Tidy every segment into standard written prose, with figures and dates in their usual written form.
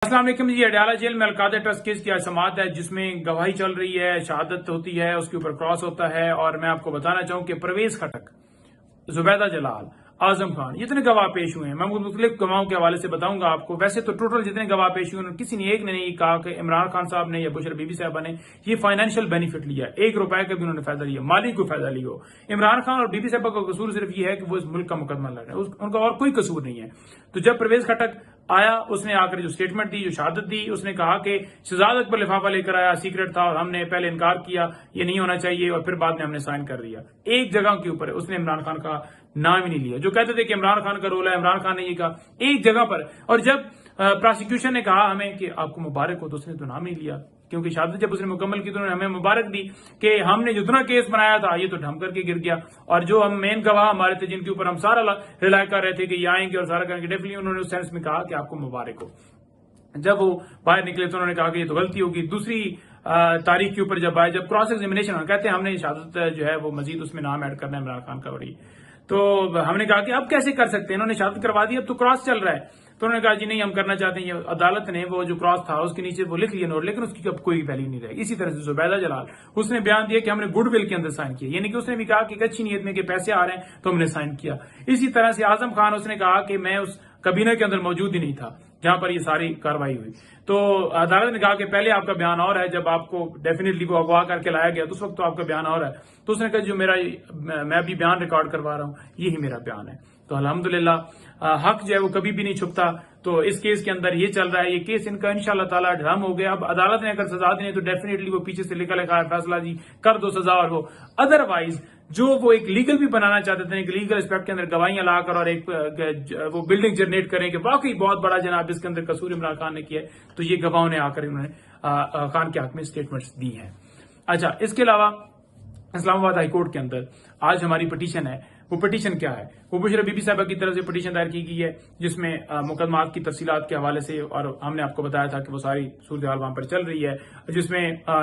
السلام علیکم جی۔ اڈیالہ جیل میں القادہ ٹرسٹ کیس کی آج سماعت ہے، جس میں گواہی چل رہی ہے، شہادت ہوتی ہے، اس کے اوپر کراس ہوتا ہے، اور میں آپ کو بتانا چاہوں کہ پرویز خٹک، زبیدہ جلال، اعظم خان، جتنے گواہ پیش ہوئے ہیں میں مختلف گواہوں کے حوالے سے بتاؤں گا آپ کو۔ ویسے تو ٹوٹل جتنے گواہ پیش ہوئے ہیں کسی نے ایک نے نہیں کہا کہ عمران خان صاحب نے یا بشرا بی بی صاحبہ نے یہ فائنینشیل بینیفٹ لیا، 1 روپے کا بھی انہوں نے فائدہ لیا، مالی کو فائدہ لیا ہو۔ عمران خان اور بی بی صاحبہ کا قصور صرف یہ ہے کہ وہ اس ملک کا مقدمہ لڑ رہے ہیں، ان کا اور کوئی قصور نہیں ہے۔ تو جب پرویز خٹک آیا، اس نے آ کر جو سٹیٹمنٹ دی، جو شہادت دی، اس نے کہا کہ شہزاد اکبر لفافہ لے کر آیا، سیکرٹ تھا، اور ہم نے پہلے انکار کیا یہ نہیں ہونا چاہیے، اور پھر بعد میں ہم نے سائن کر دیا۔ ایک جگہ کے اوپر اس نے عمران خان کا نام ہی نہیں لیا، جو کہتے تھے کہ عمران خان کا رول ہے، عمران خان نے یہ کہا ایک جگہ پر۔ اور جب پراسیکیوشن نے کہا ہمیں کہ آپ کو مبارک ہو، تو اس نے تو نام نہیں لیا، کیونکہ شہادت جب اس نے مکمل کی تو انہوں نے ہمیں مبارک دی کہ ہم نے جتنا کیس بنایا تھا یہ تو ڈھم کر کے گر گیا، اور جو ہم مین گواہ ہمارے تھے جن کے اوپر ہم سارا ریلائی کر رہے تھے کہ یہ آئیں گے اور سارا کریں گے، ڈیفینیٹلی انہوں نے اس سینس میں کہا کہ آپ کو مبارک ہو۔ جب وہ باہر نکلے تو انہوں نے کہا کہ یہ تو غلطی ہوگی۔ دوسری تاریخ کے اوپر جب آئے، جب کراس ایگزامینیشن کہتے ہیں ہم نے شہادت جو ہے وہ مزید اس میں نام ایڈ کرنا ہے عمران خان کا بڑی، تو ہم نے کہا کہ اب کیسے کر سکتے ہیں، انہوں نے شہادت کروا دی، اب تو کراس چل رہا ہے۔ تو انہوں نے کہا جی نہیں ہم کرنا چاہتے ہیں، یہ عدالت نے وہ جو کراس تھا اس کے نیچے وہ لکھ لیا نوٹ، لیکن اس کی اب کوئی ویلیو نہیں رہی۔ اسی طرح سے زبیدہ جلال، اس نے بیان دیا کہ ہم نے گڈ ول کے اندر سائن کیا، یعنی کہ اس نے بھی کہا کہ ایک اچھی نیت میں کہ پیسے آ رہے ہیں تو ہم نے سائن کیا۔ اسی طرح سے اعظم خان، اس نے کہا کہ میں اس کابینہ کے اندر موجود ہی نہیں تھا جہاں پر یہ ساری کاروائی ہوئی۔ تو عدالت نے کہا کہ پہلے آپ کا بیان اور ہے، جب آپ کو ڈیفینیٹلی وہ اغوا کر کے لایا گیا تو اس وقت تو آپ کا بیان اور ہے۔ تو اس نے کہا جو میں ابھی بیان ریکارڈ کروا رہا ہوں یہی میرا بیان ہے۔ تو الحمدللہ حق جو ہے وہ کبھی بھی نہیں چھپتا۔ تو اس کیس کے اندر یہ چل رہا ہے، یہ کیس ان کا انشاءاللہ تعالیٰ ڈھم ہو گیا۔ اب عدالت نے اگر سزا دینی تو ڈیفینیٹلی وہ پیچھے سے لکھا ہے فیصلہ جی کر دو سزا، اور وہ ادروائز جو وہ ایک لیگل بھی بنانا چاہتے تھے کہ لیگل اسپیکٹ کے اندر گواہیاں لا کر اور ایک وہ بلڈنگ جنریٹ کریں کہ واقعی بہت بڑا جناب اس کے اندر قصور عمران خان نے کیا ہے، تو یہ گواہوں نے آ کر انہوں نے خان کے حق میں اسٹیٹمنٹس دی ہیں۔ اچھا، اس کے علاوہ اسلام آباد ہائی کورٹ کے اندر آج ہماری پٹیشن ہے۔ وہ پٹیشن کیا ہے؟ وہ بشرا بی بی صاحبہ کی طرف سے پٹیشن دائر کی گئی ہے، جس میں مقدمات کی تفصیلات کے حوالے سے، اور ہم نے آپ کو بتایا تھا کہ وہ ساری صورتحال وہاں پر چل رہی ہے، جس میں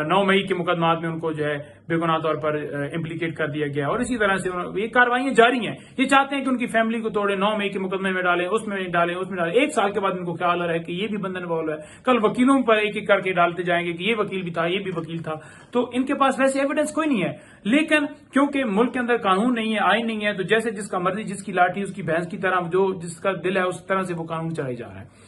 9 مئی کے مقدمات میں ان کو جو ہے بے گناہ طور پر امپلیکیٹ کر دیا گیا، اور اسی طرح سے یہ کاروائیاں جاری ہیں۔ یہ چاہتے ہیں کہ ان کی فیملی کو توڑے، 9 مئی کے مقدمے میں ڈالیں، اس میں ڈالیں، اس میں ڈالیں۔ 1 سال کے بعد ان کو خیال آ رہا ہے کہ یہ بھی بندہ انوالو ہے، کل وکیلوں پر ایک ایک کر کے ڈالتے جائیں گے کہ یہ وکیل بھی تھا، یہ بھی وکیل تھا۔ تو ان کے پاس ویسے ایویڈنس کوئی نہیں ہے، لیکن کیونکہ ملک کے اندر قانون نہیں ہے، آئین نہیں ہے، تو جیسے جس کا مرضی، جس کی لاٹھی اس کی بھینس کی طرح، جو جس کا دل ہے اس طرح سے وہ قانون چلائی جا رہا ہے۔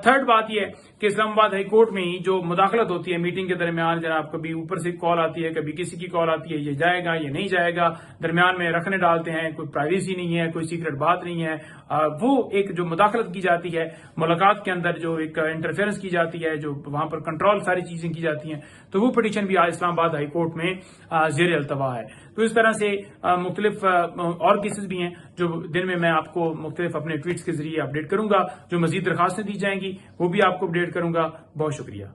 تھرڈ بات یہ ہے کہ اسلام آباد ہائی کورٹ میں ہی جو مداخلت ہوتی ہے میٹنگ کے درمیان، جناب کبھی اوپر سے کال آتی ہے، کبھی کسی کی کال آتی ہے، یہ جائے گا یہ نہیں جائے گا، درمیان میں رکھنے ڈالتے ہیں، کوئی پرائیویسی نہیں ہے، کوئی سیکرٹ بات نہیں ہے، وہ ایک جو مداخلت کی جاتی ہے ملاقات کے اندر، جو ایک انٹرفیئرنس کی جاتی ہے، جو وہاں پر کنٹرول ساری چیزیں کی جاتی ہیں، تو وہ پٹیشن بھی آج اسلام آباد ہائی کورٹ میں زیر التوا ہے۔ تو اس طرح سے مختلف اور کیسز بھی ہیں جو دن میں آپ کو مختلف اپنے ٹویٹس کے ذریعے اپڈیٹ کروں گا، جو مزید درخواستیں دی جائیں گی وہ بھی آپ کو اپڈیٹ کروں گا۔ بہت شکریہ۔